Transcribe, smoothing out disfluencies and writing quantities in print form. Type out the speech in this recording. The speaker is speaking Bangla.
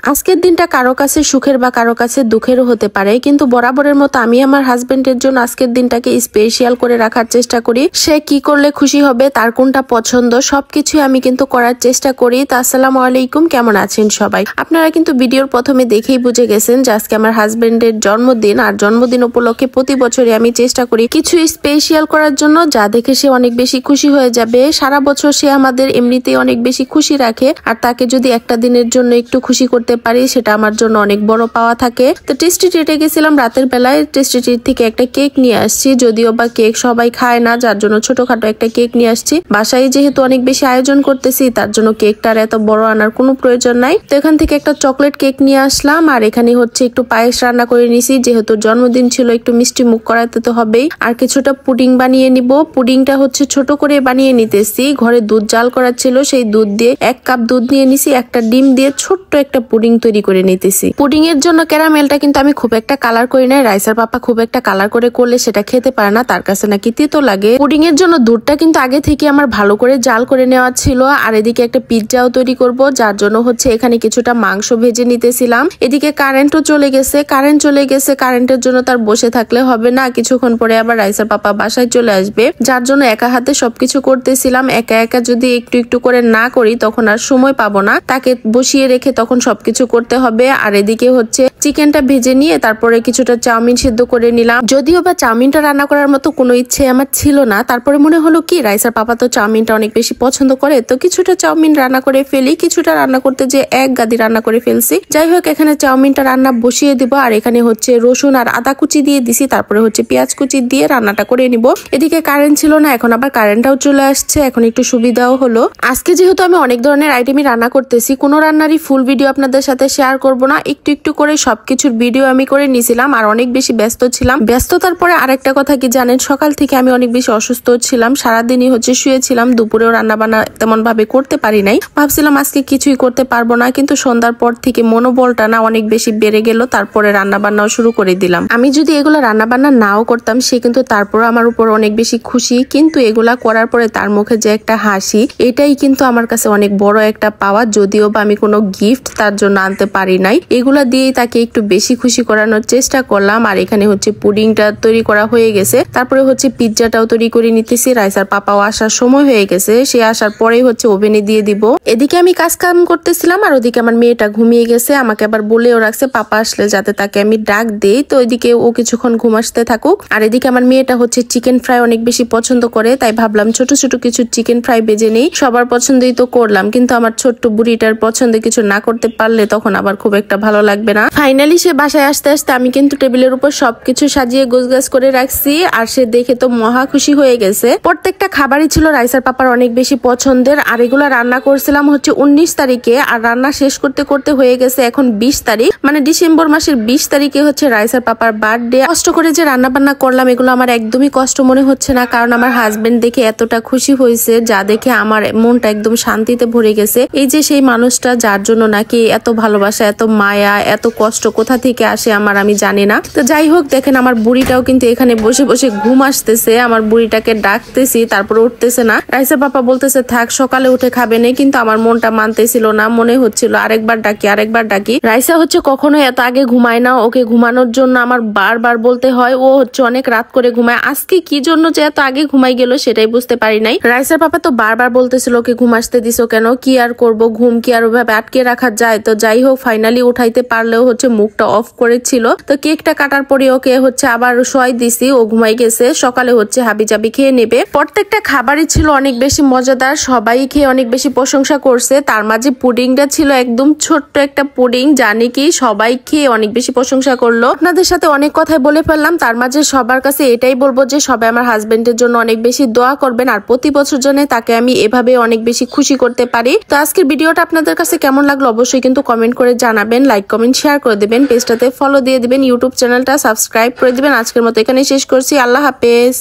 আজকের দিনটা কারো কাছে সুখের বা কারো কাছে দুঃখেরও হতে পারে, কিন্তু বরাবরের মতো আমি আমার হাজবেন্ডের জন্য আজকের দিনটাকে স্পেশাল করে রাখার চেষ্টা করি। সে কি করলে খুশি হবে, তার কোনটা পছন্দ, সবকিছু আমি কিন্তু করার চেষ্টা করি। তো আসসালামু আলাইকুম, কেমন আছেন সবাই? আপনারা কিন্তু ভিডিওর প্রথমে দেখেই বুঝে গেছেন যে আজকে আমার হাজবেন্ডের জন্মদিন, আর জন্মদিন উপলক্ষে প্রতি বছরই আমি চেষ্টা করি কিছু স্পেশাল করার জন্য, যা দেখে সে অনেক বেশি খুশি হয়ে যাবে। সারা বছর সে আমাদের এমনিতেই অনেক বেশি খুশি রাখে, আর তাকে যদি একটা দিনের জন্য একটু খুশি করতে পারি সেটা আমার জন্য অনেক বড় পাওয়া থাকে। তো টেস্টি ট্রিটে গেছিলাম রাতের বেলায়, টেস্টি ট্রিট থেকে একটা কেক নিয়ে আসছি, যদিও বা কেক সবাই খায় না, যার জন্য ছোটখাটো একটা কেক নিয়ে আসছি। বাসায় যেহেতু অনেক বেশি আয়োজন করতেছি, তার জন্য কেকটার এত বড় আনার কোনো প্রয়োজন নাই। তো এখান থেকে একটা চকলেট কেক নিয়ে আসলাম, আর এখানে হচ্ছে একটু পায়েস রান্না করে নিছি, যেহেতু জন্মদিন ছিল একটু মিষ্টি মুখ করাতে তো হবেই। আর কিছুটা পুডিং বানিয়ে নিব। পুডিংটা হচ্ছে ছোট করে বানিয়ে নিতেছি, ঘরে দুধ জাল করা ছিল, সেই দুধ দিয়ে 1 কাপ দুধ নিয়ে নিছি, একটা ডিম দিয়ে ছোট্ট একটা পুডিং তৈরি করে নিতেছি। পুডিং এর জন্য ক্যারামেলটা কিন্তু আমি খুব একটা কালার করি না, রাইসার পাপা খুব একটা কালার করে করলে সেটা খেতে পারে না, তার কাছে নাকি তিতো লাগে। পুডিং এর জন্য দুধটা কিন্তু আগে থেকে আমার ভালো করে জাল করে নেওয়া ছিল। আর এদিকে একটা পিৎজাও তৈরি করব, যার জন্য হচ্ছে এখানে কিছুটা মাংস ভেজে নিতেছিলাম। এদিকে কারেন্টও চলে গেছে, কারেন্টের জন্য তার বসে থাকলে হবে না, কিছুক্ষণ পরে আবার রাইসার পাপা বাসায় চলে আসবে, যার জন্য একা হাতে সবকিছু করতেছিলাম। একা একা যদি একটু একটু করে না করি তখন আর সময় পাবো না, তাকে বসিয়ে রেখে তখন সবকিছু করতে হবে। আর এদিকে হচ্ছে চিকেনটা ভেজে নিয়ে তারপরে কিছুটা চাউমিন সিদ্ধ করে নিলাম, যদিও বা চাউমিনটা রান্না করার মতো কোনো ইচ্ছে আমার ছিল না। তারপরে মনে হলো কি, রাইসার পাপা তো চাউমিনটা অনেক বেশি পছন্দ করে, তো কিছুটা চাউমিন রান্না করে ফেলি। কিছুটা রান্না করতে যে এক গাদি রান্না করে ফেলছি। যাই হোক, এখানে চাউমিনটা রান্না বসিয়ে দিব, আর এখানে হচ্ছে রসুন আর আদা কুচি দিয়ে দিছি, তারপরে হচ্ছে পেঁয়াজ কুচি দিয়ে রান্নাটা করে নিব। এদিকে কারেন্ট ছিল না, এখন আবার কারেন্টটাও চলে আসছে, এখন একটু সুবিধাও হলো। আজকে যেহেতু আমি অনেক ধরনের আইটেমই রান্না করতেছি, কোনো রান্নারই ফুল ভিডিও আপনাদের সাথে শেয়ার করব না, একটু একটু করে সবকিছুর ভিডিও আমি করে নিয়েছিলাম, আর অনেক বেশি ব্যস্ত ছিলাম। ব্যস্ততার পরে আরেকটা কথা কি জানেন, সকাল থেকে আমি অনেক বেশি অসুস্থ ছিলাম, সারাদিনই হচ্ছে শুয়েছিলাম, দুপুরেও রান্না বান্না তেমন ভাবে করতে পারি নাই। ভাবছিলাম আজকে কিছুই করতে পারবো না, কিন্তু সন্ধ্যার পর থেকে মনোবলটা না অনেক বেশি বেড়ে গেল, তারপরে রান্না বান্নাও শুরু করে দিলাম। আমি যদি এগুলো রান্না বান্না নাও করতাম, সে কিন্তু তারপর আমার উপর অনেক বেশি খুশি, কিন্তু এগুলা করার পরে তার মুখে যে একটা হাসি, এটাই কিন্তু আমার কাছে অনেক বড় একটা পাওয়া, যদিও বা আমি কোনো গিফট তার জন্য আনতে পারি নাই। এগুলা দিয়েই তাকে একটু বেশি খুশি করানোর চেষ্টা করলাম। আর এখানে হচ্ছে পুডিংটা তৈরি করা হয়ে গেছে, তারপরে হচ্ছে পিৎজাটাও তৈরি করে নিতেছি। রাইসার পাপাও আসার সময় হয়ে গেছে, সে আসার পরেই হচ্ছে ওভেনে দিয়ে দিব। এদিকে আমি কাজ কাম করতেছিলাম, আর ওদিকে আমার মেয়েটা ঘুমিয়ে গেছে, আমাকে আবার বলেও রাখছে পাপা আসলে যাতে তাকে আমি ডাক দেই, তো ওইদিকে ও কিছুক্ষণ ঘুমাসতে থাকুক। আর এদিকে আমার মেয়েটা হচ্ছে চিকেন ফ্রাই অনেক বেশি পছন্দ করে, তাই ভাবলাম ছোট ছোট কিছু চিকেন ফ্রাই বেজে নেই। সবার পছন্দই তো করলাম, কিন্তু আমার ছোট্ট বুড়িটার পছন্দে কিছু না করতে পারলে তখন আবার খুব একটা ভালো লাগবে না। ফাইনালি সে বাসায় আসতে আসতে আমি কিন্তু টেবিলের উপর সবকিছু সাজিয়ে গোছগাছ করে রাখছি, আর সে দেখে তো মহা খুশি হয়ে গেছে। প্রত্যেকটা খাবারই ছিল রাইসার পাপার অনেক বেশি পছন্দের, আর এগুলো রান্না করছিলাম হচ্ছে 19 তারিখে, আর রান্না শেষ করতে করতে হয়ে গেছে এখন 20 তারিখ, মানে ডিসেম্বর মাসের 20 তারিখে হচ্ছে রাইসার পাপার বার্থডে। কষ্ট করে যে রান্না বান্না করলাম, এগুলো আমার একদমই কষ্ট মনে হচ্ছে না, কারণ আমার হাজবেন্ড দেখে এতটা খুশি হয়েছে, যা দেখে আমার মনটা একদম শান্তিতে ভরে গেছে। এই যে সেই মানুষটা যার জন্য নাকি এত ভালোবাসা, এত মায়া, এত কষ্ট কোথা থেকে আসে আমি জানি না। তো যাই হোক, দেখেন আমার বুড়িটাও কিন্তু এখানে বসে বসে ঘুম আসতেছে, আমার বুড়িটাকে ডাকতেছি তারপরে উঠতেছে না। রাইসার পাপা বলতেছে থাক সকালে উঠে খাবে না, কিন্তু আমার মনটা মানতেছিল না, মনে হচ্ছিল আরেকবার ডাকি। রাইসা হচ্ছে কখনো এত আগে ঘুমায় না, ওকে ঘুমানোর জন্য আমার বারবার বলতে হয়, ও হচ্ছে অনেক রাত করে ঘুমায়। আজকে কি জন্য যে এত আগে ঘুমাই গেল সেটাই বুঝতে পারি নাই। রাইসার পাপা তো বারবার বলতেছিল ওকে ঘুম আসতে দিছো কেন, কি আর করব, ঘুম কি আর ওইভাবে আটকে রাখা যায়। তো যাই হোক, ফাইনালি উঠাইতে পারলেও হচ্ছে মুখটা অফ করেছিল। তো কেকটা কাটার পরে ওকে হচ্ছে আবার শোয়াই দিছি, ও ঘুমাই গেছে। সকালে হচ্ছে হাবিজাবি খেয়ে নেবে। প্রত্যেকটা খাবারই ছিল অনেক বেশি মজাদার, সবাই খেয়ে অনেক বেশি প্রশংসা করছে। তার মাঝে পুডিংটা ছিল একদম ছোট্ট একটা পুডিং, জানি কি সবাই খেয়ে অনেক বেশি প্রশংসা করলো। আপনাদের সাথে অনেক কথাই বলে ফেললাম, তার মাঝে সবার কাছে এটাই বলবো যে সবাই আমার হাজবেন্ডের জন্য অনেক বেশি দোয়া করবেন, আর প্রতি বছর জন্য তাকে আমি এভাবে অনেক বেশি খুশি করতে পারি। তো আজকের ভিডিওটা আপনাদের কাছে কেমন লাগলো অবশ্যই কিন্তু কমেন্ট করে জানাবেন, লাইক কমেন্ট শেয়ার করে দেবেন, পেজটাতে ফলো দিয়ে দিবেন, ইউটিউব চ্যানেলটা সাবস্ক্রাইব করে দিবেন। আজকের মতো এখানে শেষ করছি, আল্লাহ হাফেজ।